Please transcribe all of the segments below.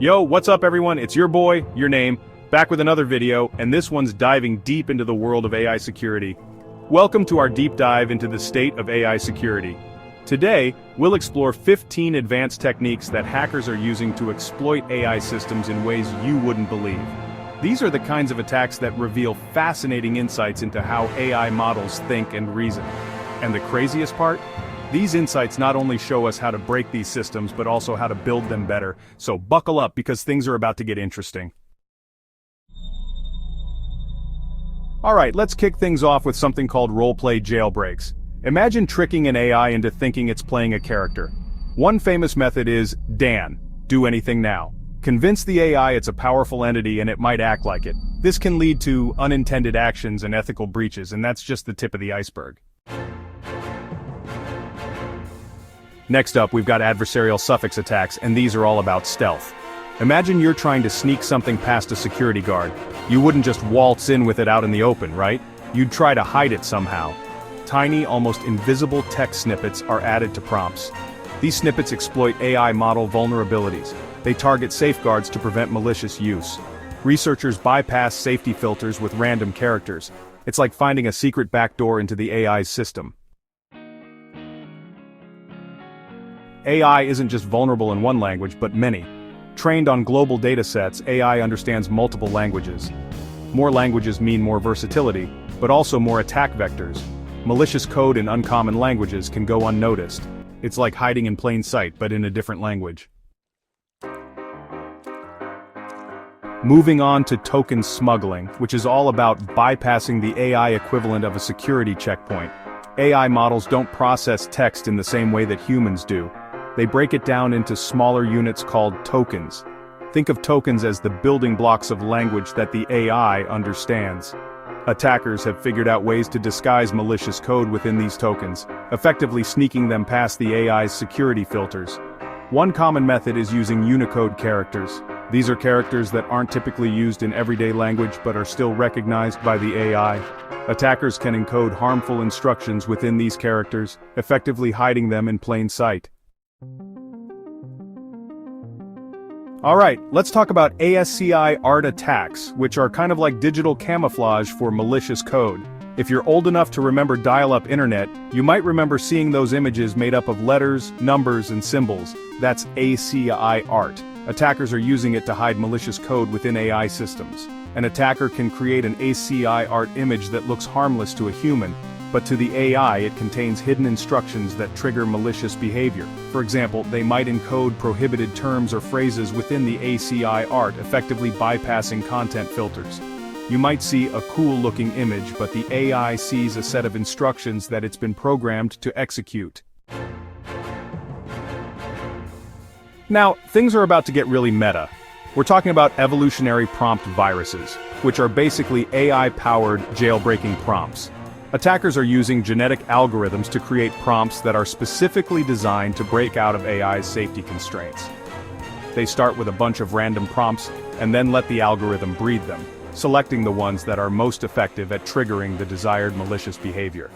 Yo, what's up everyone? It's your boy, your name, back with another video, and this one's diving deep into the world of AI security. Welcome to our deep dive into the state of AI security. Today, we'll explore 15 advanced techniques that hackers are using to exploit AI systems in ways you wouldn't believe. These are the kinds of attacks that reveal fascinating insights into how AI models think and reason. And the craziest part? These insights not only show us how to break these systems but also how to build them better, so buckle up because things are about to get interesting. Alright, let's kick things off with something called Roleplay Jailbreaks. Imagine tricking an AI into thinking it's playing a character. One famous method is, Dan, do anything now. Convince the AI it's a powerful entity and it might act like it. This can lead to unintended actions and ethical breaches, and that's just the tip of the iceberg. Next up, we've got adversarial suffix attacks, and these are all about stealth. Imagine you're trying to sneak something past a security guard. You wouldn't just waltz in with it out in the open, right? You'd try to hide it somehow. Tiny, almost invisible text snippets are added to prompts. These snippets exploit AI model vulnerabilities. They target safeguards to prevent malicious use. Researchers bypass safety filters with random characters. It's like finding a secret backdoor into the AI's system. AI isn't just vulnerable in one language, but many. Trained on global datasets, AI understands multiple languages. More languages mean more versatility, but also more attack vectors. Malicious code in uncommon languages can go unnoticed. It's like hiding in plain sight, but in a different language. Moving on to token smuggling, which is all about bypassing the AI equivalent of a security checkpoint. AI models don't process text in the same way that humans do. They break it down into smaller units called tokens. Think of tokens as the building blocks of language that the AI understands. Attackers have figured out ways to disguise malicious code within these tokens, effectively sneaking them past the AI's security filters. One common method is using Unicode characters. These are characters that aren't typically used in everyday language but are still recognized by the AI. Attackers can encode harmful instructions within these characters, effectively hiding them in plain sight. Alright, let's talk about ASCII art attacks, which are kind of like digital camouflage for malicious code. If you're old enough to remember dial-up internet, you might remember seeing those images made up of letters, numbers, and symbols. That's ASCII art. Attackers are using it to hide malicious code within AI systems. An attacker can create an ASCII art image that looks harmless to a human, but to the AI it contains hidden instructions that trigger malicious behavior. For example, they might encode prohibited terms or phrases within the ASCII art, effectively bypassing content filters. You might see a cool-looking image, but the AI sees a set of instructions that it's been programmed to execute. Now, things are about to get really meta. We're talking about evolutionary prompt viruses, which are basically AI-powered jailbreaking prompts. Attackers are using genetic algorithms to create prompts that are specifically designed to break out of AI's safety constraints. They start with a bunch of random prompts and then let the algorithm breed them, selecting the ones that are most effective at triggering the desired malicious behavior.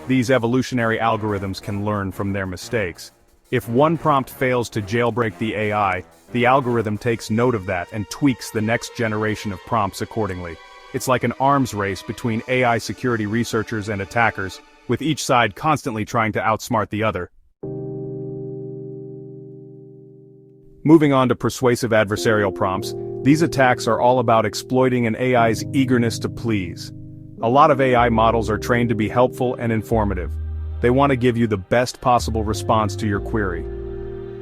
These evolutionary algorithms can learn from their mistakes. If one prompt fails to jailbreak the AI, the algorithm takes note of that and tweaks the next generation of prompts accordingly. It's like an arms race between AI security researchers and attackers, with each side constantly trying to outsmart the other. Moving on to persuasive adversarial prompts, these attacks are all about exploiting an AI's eagerness to please. A lot of AI models are trained to be helpful and informative. They want to give you the best possible response to your query.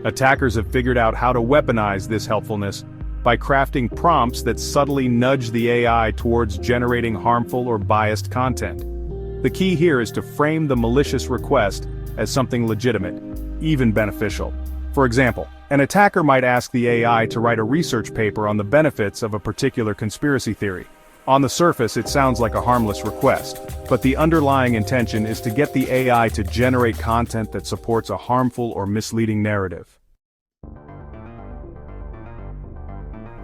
Attackers have figured out how to weaponize this helpfulness by crafting prompts that subtly nudge the AI towards generating harmful or biased content. The key here is to frame the malicious request as something legitimate, even beneficial. For example, an attacker might ask the AI to write a research paper on the benefits of a particular conspiracy theory. On the surface, it sounds like a harmless request, but the underlying intention is to get the AI to generate content that supports a harmful or misleading narrative.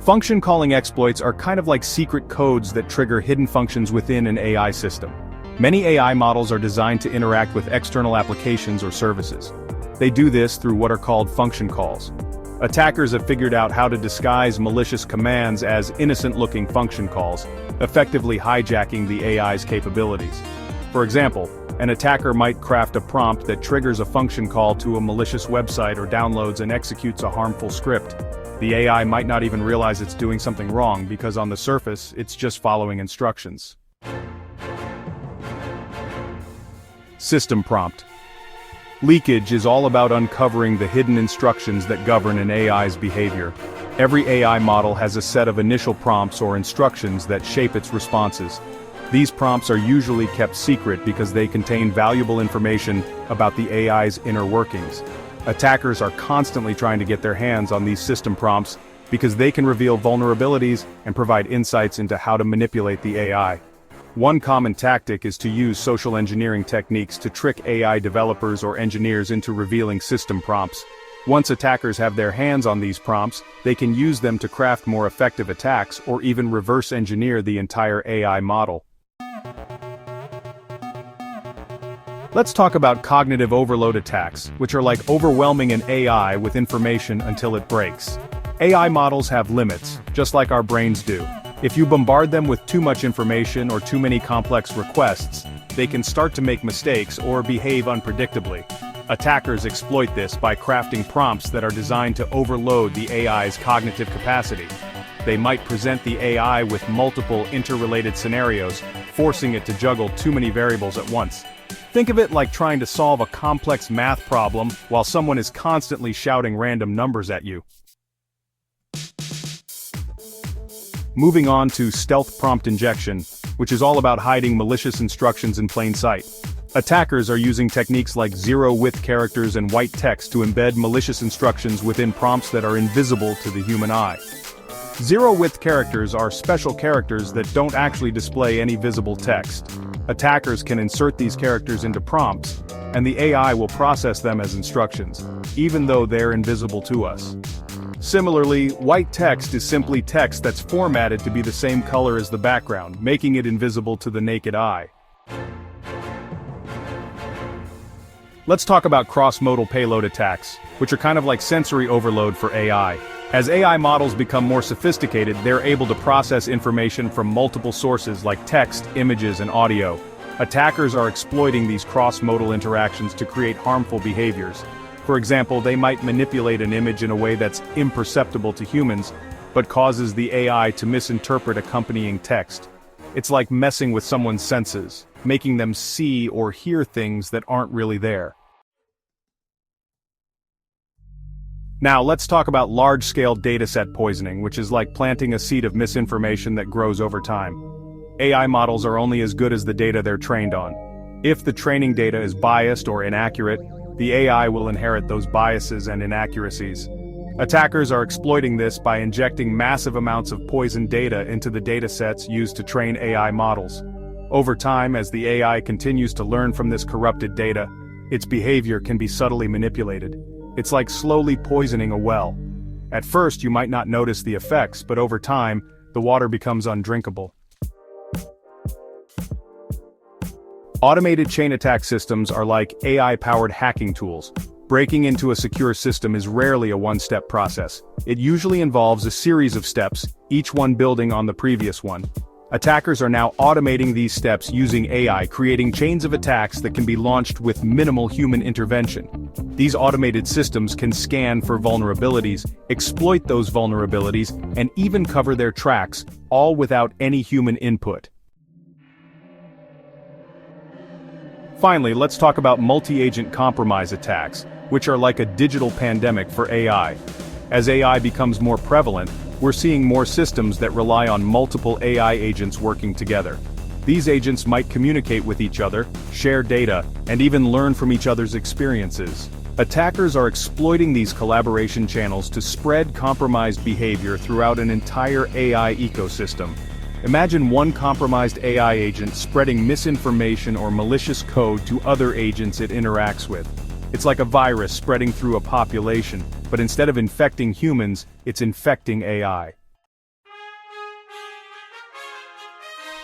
Function calling exploits are kind of like secret codes that trigger hidden functions within an AI system. Many AI models are designed to interact with external applications or services. They do this through what are called function calls. Attackers have figured out how to disguise malicious commands as innocent-looking function calls, effectively hijacking the AI's capabilities. For example, an attacker might craft a prompt that triggers a function call to a malicious website or downloads and executes a harmful script. The AI might not even realize it's doing something wrong because on the surface, it's just following instructions. System prompt. Leakage is all about uncovering the hidden instructions that govern an AI's behavior. Every AI model has a set of initial prompts or instructions that shape its responses. These prompts are usually kept secret because they contain valuable information about the AI's inner workings. Attackers are constantly trying to get their hands on these system prompts because they can reveal vulnerabilities and provide insights into how to manipulate the AI. One common tactic is to use social engineering techniques to trick AI developers or engineers into revealing system prompts. Once attackers have their hands on these prompts, they can use them to craft more effective attacks or even reverse engineer the entire AI model. Let's talk about cognitive overload attacks, which are like overwhelming an AI with information until it breaks. AI models have limits, just like our brains do. If you bombard them with too much information or too many complex requests, they can start to make mistakes or behave unpredictably. Attackers exploit this by crafting prompts that are designed to overload the AI's cognitive capacity. They might present the AI with multiple interrelated scenarios, forcing it to juggle too many variables at once. Think of it like trying to solve a complex math problem while someone is constantly shouting random numbers at you. Moving on to stealth prompt injection, which is all about hiding malicious instructions in plain sight. Attackers are using techniques like zero-width characters and white text to embed malicious instructions within prompts that are invisible to the human eye. Zero-width characters are special characters that don't actually display any visible text. Attackers can insert these characters into prompts, and the AI will process them as instructions, even though they're invisible to us. Similarly, white text is simply text that's formatted to be the same color as the background, making it invisible to the naked eye. Let's talk about cross-modal payload attacks, which are kind of like sensory overload for AI. As AI models become more sophisticated, they're able to process information from multiple sources like text, images, and audio. Attackers are exploiting these cross-modal interactions to create harmful behaviors. For example, they might manipulate an image in a way that's imperceptible to humans, but causes the AI to misinterpret accompanying text. It's like messing with someone's senses, making them see or hear things that aren't really there. Now let's talk about large-scale dataset poisoning, which is like planting a seed of misinformation that grows over time. AI models are only as good as the data they're trained on. If the training data is biased or inaccurate, the AI will inherit those biases and inaccuracies. Attackers are exploiting this by injecting massive amounts of poisoned data into the datasets used to train AI models. Over time, as the AI continues to learn from this corrupted data, its behavior can be subtly manipulated. It's like slowly poisoning a well. At first, you might not notice the effects, but over time, the water becomes undrinkable. Automated chain attack systems are like AI-powered hacking tools. Breaking into a secure system is rarely a one-step process. It usually involves a series of steps, each one building on the previous one. Attackers are now automating these steps using AI, creating chains of attacks that can be launched with minimal human intervention. These automated systems can scan for vulnerabilities, exploit those vulnerabilities, and even cover their tracks, all without any human input. Finally, let's talk about multi-agent compromise attacks, which are like a digital pandemic for AI. As AI becomes more prevalent, we're seeing more systems that rely on multiple AI agents working together. These agents might communicate with each other, share data, and even learn from each other's experiences. Attackers are exploiting these collaboration channels to spread compromised behavior throughout an entire AI ecosystem. Imagine one compromised AI agent spreading misinformation or malicious code to other agents it interacts with. It's like a virus spreading through a population, but instead of infecting humans, it's infecting AI.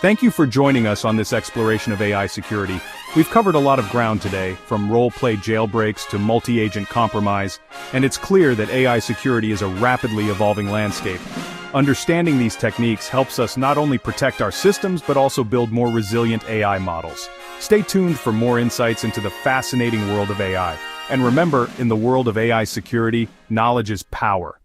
Thank you for joining us on this exploration of AI security. We've covered a lot of ground today, from roleplay jailbreaks to multi-agent compromise, and it's clear that AI security is a rapidly evolving landscape. Understanding these techniques helps us not only protect our systems but also build more resilient AI models. Stay tuned for more insights into the fascinating world of AI. And remember, in the world of AI security, knowledge is power.